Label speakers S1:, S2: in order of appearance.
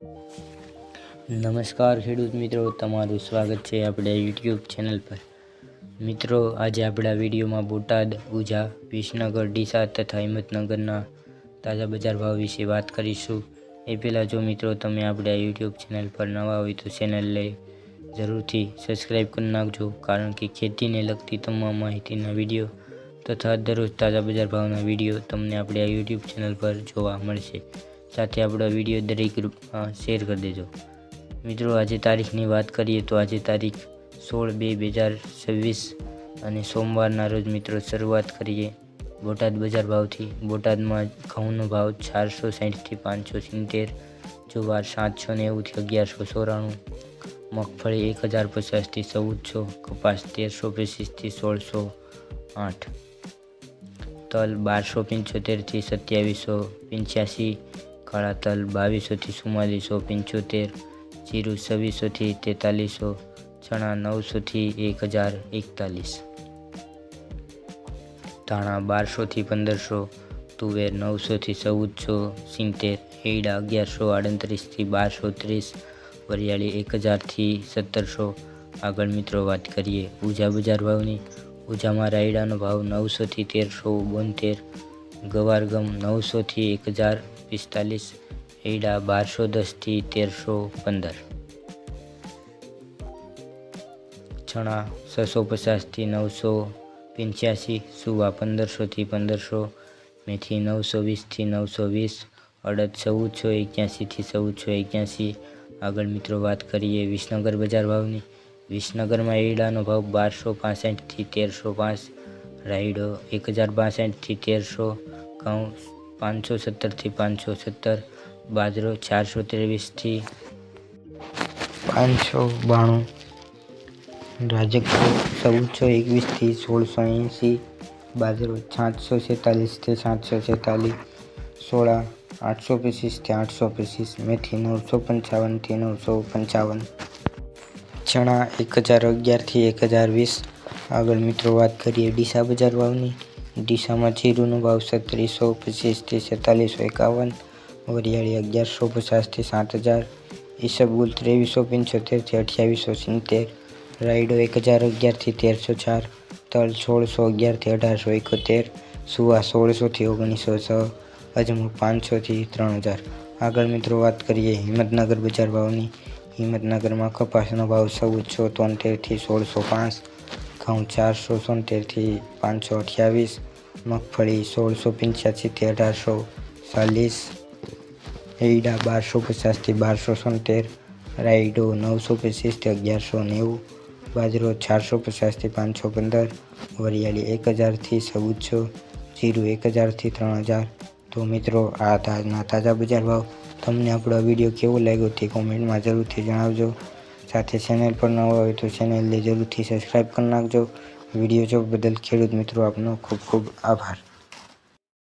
S1: નમસ્કાર ખેડૂત મિત્રો, તમારું સ્વાગત છે આપણે યુટ્યુબ ચેનલ પર। મિત્રો, આજે આપણા વિડીયોમાં બોટાદ, ઉઝા, વિસનગર, ડીસા તથા હિંમતનગરના તાજા બજાર ભાવ વિશે વાત કરીશું। એ પહેલાં જો મિત્રો તમે આપણા યુટ્યુબ ચેનલ પર નવા હોય તો ચેનલને જરૂરથી સબસ્ક્રાઈબ કરી નાખજો, કારણ કે ખેતીને લગતી તમામ માહિતીના વિડીયો તથા દરરોજ તાજા બજાર ભાવના વિડીયો તમને આપણે આ યુટ્યુબ ચેનલ પર જોવા મળશે। સાથે આપણો વિડીયો દરેક ગ્રુપમાં શેર કરી દેજો। મિત્રો, આજે તારીખની વાત કરીએ તો આજે તારીખ 16/2/2026 અને સોમવારના રોજ મિત્રો શરૂઆત કરીએ બોટાદ બજાર ભાવથી। બોટાદમાં ઘઉંનો ભાવ 460થી 570, જુવાર 790થી 1194, મગફળી 1050થી 1400, કપાસ 1325થી 1608, તલ 1275થી 2785, કાળા તલ 2200થી 4475, જીરું 2600થી 4300, ચણા 900થી 1041, ધાણા 1200થી 1500, તુવેર 900થી 1470, એરડા 1138થી 1230, વરિયાળી 1000થી 1700। આગળ મિત્રો વાત કરીએ ઉઝા બજાર ભાવની। ઉઝામાં રાયડાનો ભાવ 900થી 1372, ગવાર ગમ 900થી 1045, એરડા 1210થી 1315, ચણા 650થી 985, સુવા 1500થી 1500, મેથી 920થી 920, અડદ 1481થી 1481। આગળ મિત્રો વાત કરીએ વિસનગર બજાર ભાવની। વિસનગરમાં એરડાનો ભાવ 1265થી 1305, રાયડો 1062થી 1300, ઘઉં 570થી 570, બાજરો 423થી 592, રાજગરો 1421થી 1680, બાજરો 746થી 746, સોળા 825થી 825, મેથી 955થી 955, ચણા 1011થી 1020। આગળ મિત્રો વાત કરીએ ડીસા બજાર ભાવની। ડીસામાં જીરુંનો ભાવ 3725થી 4751, વરિયાળી 1150થી 7000, ઈસબગુલ 2375થી 2870, રાયડો 1011થી 1304, તલ 1611થી 1871, સુવા 1600થી 1906, અજમો 500થી 3000। આગળ મિત્રો વાત કરીએ હિંમતનગર બજાર ભાવની। હિંમતનગરમાં કપાસનો ભાવ 1473થી 1605, ઘઉં 477થી 528, મગફળી 1685થી 1840, એરડા 1250થી 1270, રાયડો 925થી 1190, બાજરો 450થી 515, વરિયાળી 1000થી 1400, જીરું 1000થી 3000। તો મિત્રો, આ આજના તાજા બજાર ભાવ। તમને આપણો વિડીયો કેવો લાગ્યો તે કોમેન્ટમાં જરૂરથી જણાવજો। સાથે ચેનલ પર નવા હોય તો ચેનલને જરૂરથી સબસ્ક્રાઈબ કરી નાખજો। વિડીયો જોવા બદલ ખેડૂત મિત્રો આપનો ખૂબ ખૂબ આભાર।